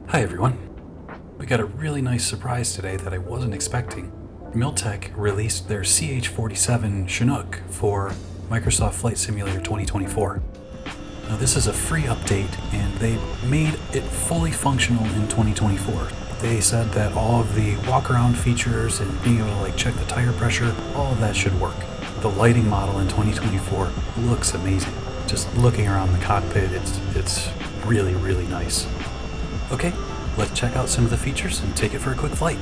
Hi everyone. We got a really nice surprise today that I wasn't expecting. Miltech released their CH-47 Chinook for Microsoft Flight Simulator 2024. Now this is a free update and they made it fully functional in 2024. They said that all of the walk around features and being able to check the tire pressure, all of that should work. The lighting model in 2024 looks amazing. Just looking around the cockpit, it's really, really nice. Okay, let's check out some of the features and take it for a quick flight.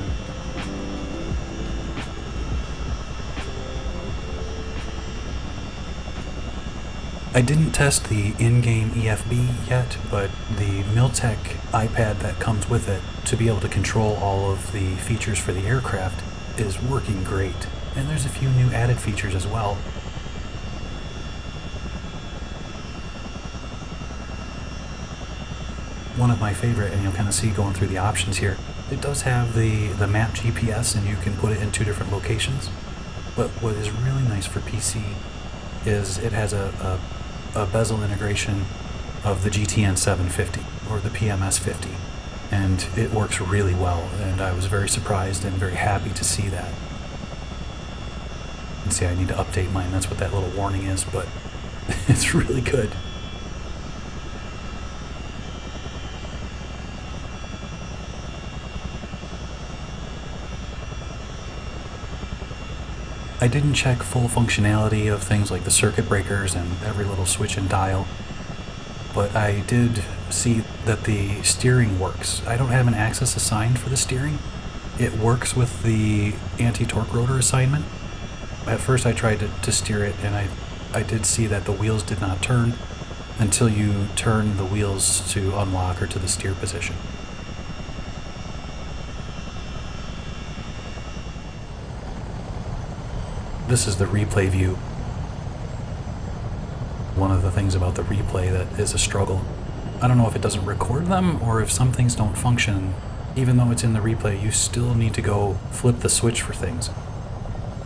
I didn't test the in-game EFB yet, but the Miltech iPad that comes with it to be able to control all of the features for the aircraft is working great. And there's a few new added features as well. One of my favorite, and you'll kind of see going through the options here, it does have the map GPS and you can put it in 2 different locations. But what is really nice for PC is it has a bezel integration of the GTN 750 or the PMS 50, and it works really well, and I was very surprised and very happy to see that. And see, I need to update mine, that's what that little warning is, but it's really good. I didn't check full functionality of things like the circuit breakers and every little switch and dial, but I did see that the steering works. I don't have an axis assigned for the steering. It works with the anti-torque rotor assignment. At first I tried to steer it, and I did see that the wheels did not turn until you turn the wheels to unlock or to the steer position. This is the replay view. One of the things about the replay that is a struggle. I don't know if it doesn't record them or if some things don't function. Even though it's in the replay, you still need to go flip the switch for things.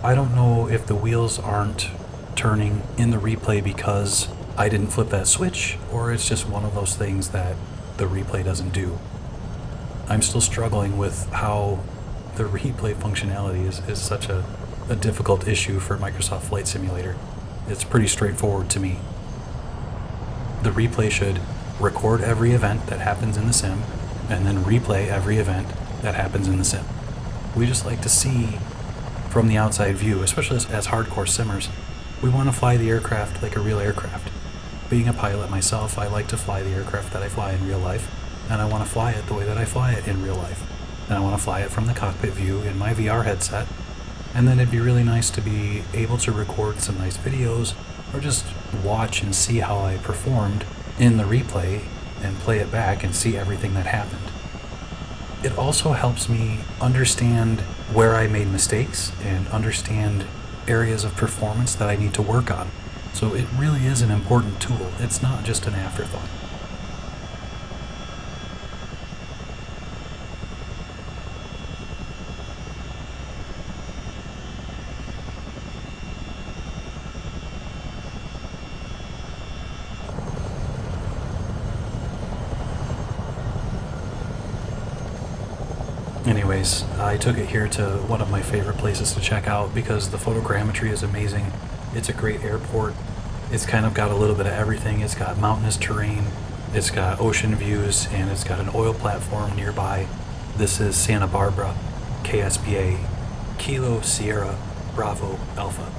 I don't know if the wheels aren't turning in the replay because I didn't flip that switch, or it's just one of those things that the replay doesn't do. I'm still struggling with how the replay functionality is such a difficult issue for Microsoft Flight Simulator. It's pretty straightforward to me. The replay should record every event that happens in the sim, and then replay every event that happens in the sim. We just like to see from the outside view, especially as hardcore simmers, we want to fly the aircraft like a real aircraft. Being a pilot myself, I like to fly the aircraft that I fly in real life, and I want to fly it the way that I fly it in real life. And I want to fly it from the cockpit view in my VR headset. And then it'd be really nice to be able to record some nice videos or just watch and see how I performed in the replay and play it back and see everything that happened. It also helps me understand where I made mistakes and understand areas of performance that I need to work on. So it really is an important tool. It's not just an afterthought. Anyways, I took it here to one of my favorite places to check out because the photogrammetry is amazing. It's a great airport. It's kind of got a little bit of everything. It's got mountainous terrain, it's got ocean views, and it's got an oil platform nearby. This is Santa Barbara, KSBA, Kilo Sierra Bravo Alpha.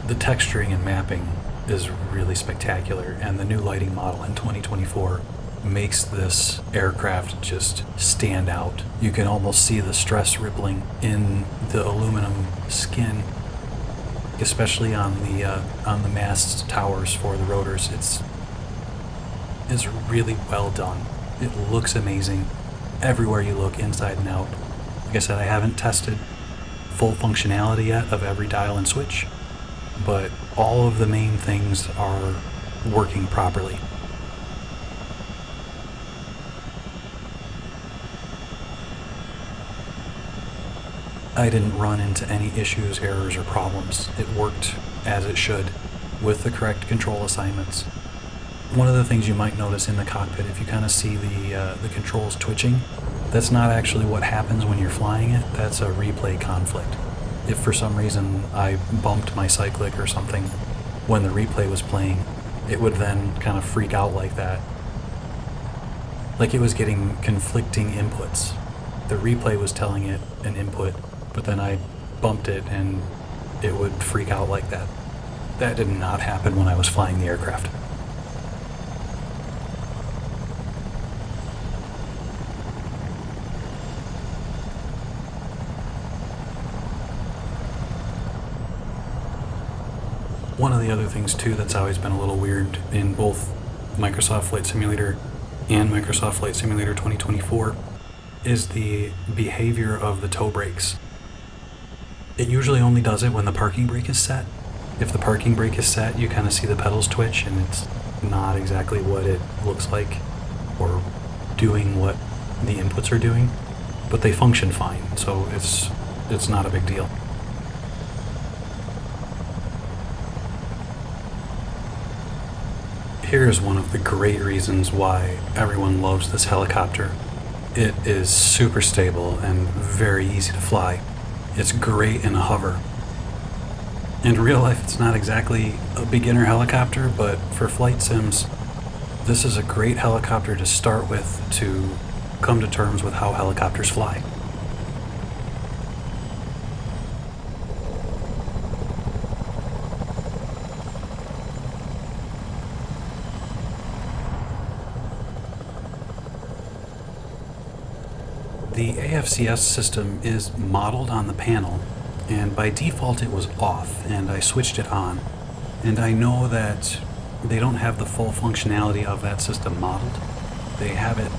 The texturing and mapping is really spectacular, and the new lighting model in 2024 makes this aircraft just stand out. You can almost see the stress rippling in the aluminum skin, especially on the mast towers for the rotors. It's really well done. It looks amazing everywhere you look, inside and out. Like I said, I haven't tested full functionality yet of every dial and switch, but all of the main things are working properly. I didn't run into any issues, errors, or problems. It worked as it should, with the correct control assignments. One of the things you might notice in the cockpit, if you kind of see the controls twitching, that's not actually what happens when you're flying it. That's a replay conflict. If for some reason I bumped my cyclic or something when the replay was playing, it would then kind of freak out like that. Like it was getting conflicting inputs. The replay was telling it an input, but then I bumped it and it would freak out like that. That did not happen when I was flying the aircraft. One of the other things too that's always been a little weird in both Microsoft Flight Simulator and Microsoft Flight Simulator 2024 is the behavior of the toe brakes. It usually only does it when the parking brake is set. If the parking brake is set, you kind of see the pedals twitch and it's not exactly what it looks like or doing what the inputs are doing, but they function fine, so it's not a big deal. Here's one of the great reasons why everyone loves this helicopter. It is super stable and very easy to fly. It's great in a hover. In real life, it's not exactly a beginner helicopter, but for flight sims, this is a great helicopter to start with to come to terms with how helicopters fly. The AFCS system is modeled on the panel, and by default it was off, and I switched it on. And I know that they don't have the full functionality of that system modeled. They have it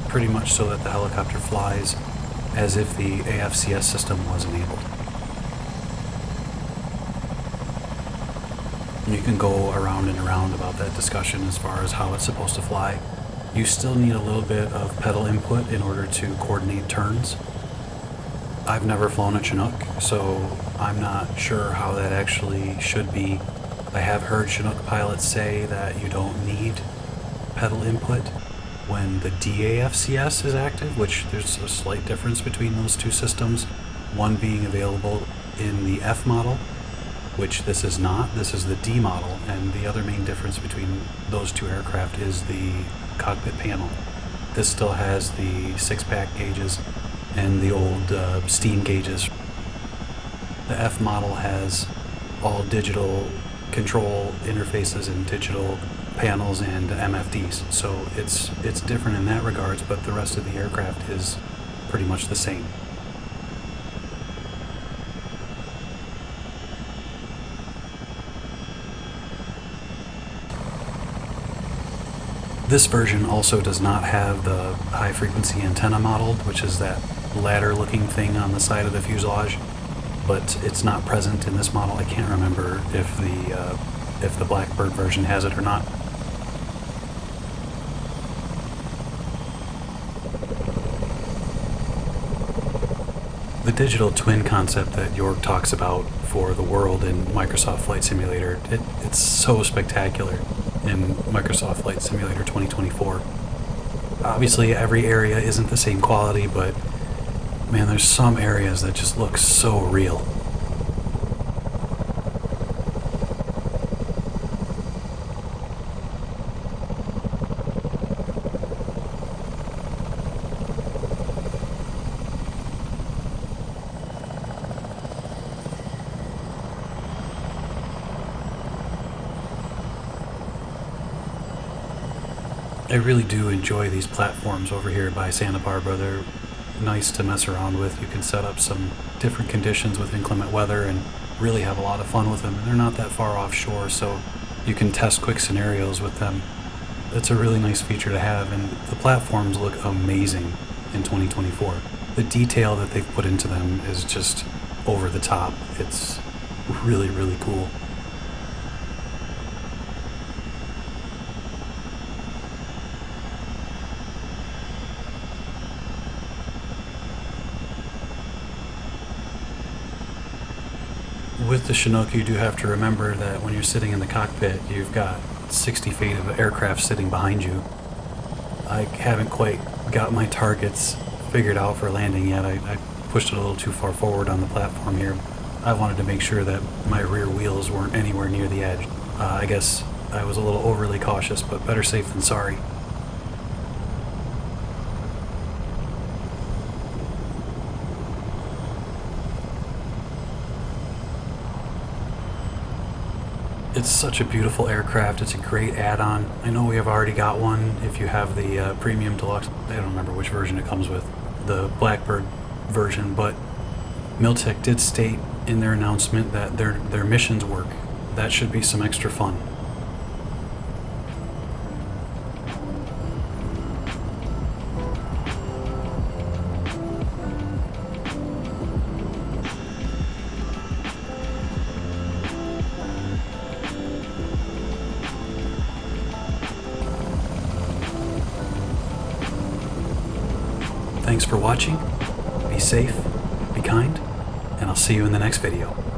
pretty much so that the helicopter flies as if the AFCS system was enabled. You can go around and around about that discussion as far as how it's supposed to fly. You still need a little bit of pedal input in order to coordinate turns. I've never flown a Chinook, so I'm not sure how that actually should be. I have heard Chinook pilots say that you don't need pedal input when the DAFCS is active, which there's a slight difference between those two systems, one being available in the F model, which this is not. This is the D model, and the other main difference between those two aircraft is the cockpit panel. This still has the 6-pack gauges and the old steam gauges. The F model has all digital control interfaces and digital panels and MFDs, so it's different in that regards, but the rest of the aircraft is pretty much the same. This version also does not have the high-frequency antenna modeled, which is that ladder-looking thing on the side of the fuselage, but it's not present in this model. I can't remember if the Blackbird version has it or not. The digital twin concept that York talks about for the world in Microsoft Flight Simulator, it's so spectacular in Microsoft Flight Simulator 2024. Obviously, every area isn't the same quality, but man, there's some areas that just look so real. I really do enjoy these platforms over here by Santa Barbara. They're nice to mess around with. You can set up some different conditions with inclement weather and really have a lot of fun with them. And they're not that far offshore, so you can test quick scenarios with them. It's a really nice feature to have, and the platforms look amazing in 2024. The detail that they've put into them is just over the top. It's really, really cool. With the Chinook, you do have to remember that when you're sitting in the cockpit, you've got 60 feet of aircraft sitting behind you. I haven't quite got my targets figured out for landing yet. I pushed it a little too far forward on the platform here. I wanted to make sure that my rear wheels weren't anywhere near the edge. I guess I was a little overly cautious, but better safe than sorry. It's such a beautiful aircraft. It's a great add-on. I know we have already got one if you have the Premium Deluxe. I don't remember which version it comes with, the Blackbird version, but Miltech did state in their announcement that their missions work. That should be some extra fun. Thanks for watching. Be safe, be kind, and I'll see you in the next video.